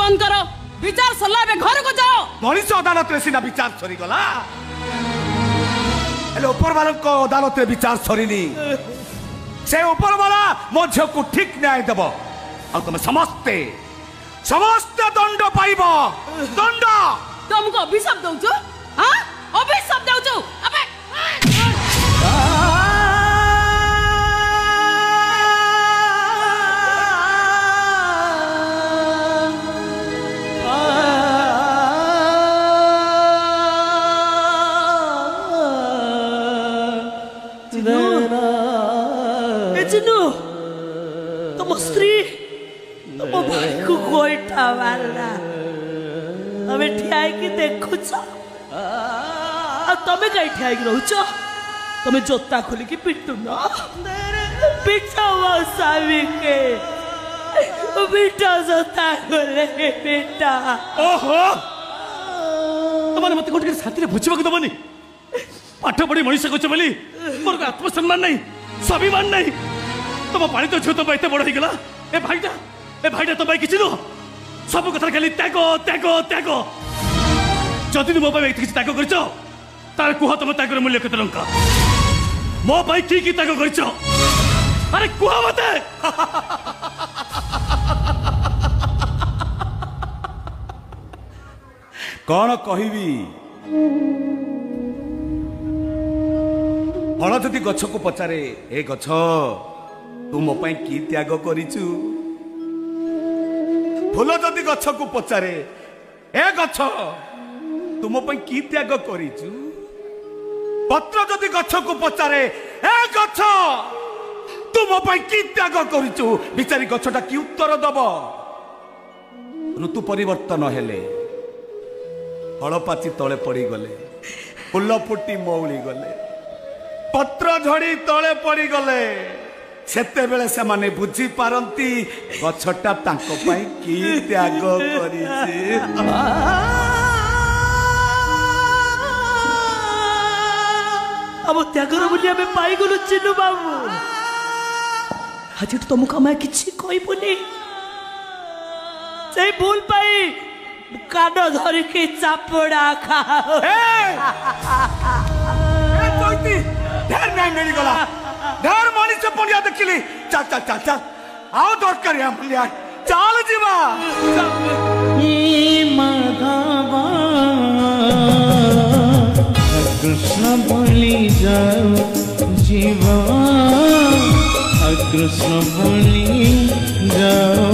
बंद करो विचार सरला बे घर को जाओ मनीष अदालत रे सिना विचार सरी गला हेलो ऊपर वाला को अदालत रे विचार सरीनी से ऊपर वाला मो झियो को ठीक न्याय देबो आ तुम समस्ते दंड पाइबो दंड तुमको अभिशाप दउछु हां अभिशाप दउछु अबे तुम स्त्री तुम भाई को गोइठा मारना हमें ठिया की देखुछ तमें कहीं ठिया रोच तमें जोता खोल की पिटू न पिटा स्वामी के पिटा जोता खोले पिटा ओहो तुमने मत गोटे साथी बुझा दबनी पाठ पढ़ी मनीष कर मोर आत्मसम्मान नहीं स्वाभिमान नहीं तुम पानी तो झील तुम एत बड़ होगा ए भाईटा तुम किसी नुह सब कथा खाली त्याग त्याग त्याग जदि मो किसी त्याग कर कुह तुम त्यागर मूल्य केते टंका मो कि त्याग कर अरे कुह मत कौन कहबी फल जदि गछ को पचारे ए गछ तू मो पाई की त्याग करिचु फूल जदि गछ को पचारे ए गछ तू मो पाई की त्याग करिचु पत्र जदि गछ को पचारे ए गछ तू मो पाई की त्याग करिचु बिचारी गछटा की उत्तर दब ऋतु परिवर्तन हेले फल पाची तले पड़ी गले फूल फुटी मौली गले पत्र झड़ी तले पड़ी गले सेते बेले से माने बुझी पारंती गछटा तांको पाई की त्याग करिछि अब त्यागर बोली हमें पाई गलु चिन्नु बाबू आज तुमको मैं किछि कहबुनी से भूल पाई कान धर के चापड़ा खाओ ढेर नहीं मिल गला ढेर मानी से पुनिया देखली चल चल चल चल आओ दरकार है मुलिया चल जीवा ये माधवा कृष्ण बोली जाओ जीवा कृष्ण बोली जाओ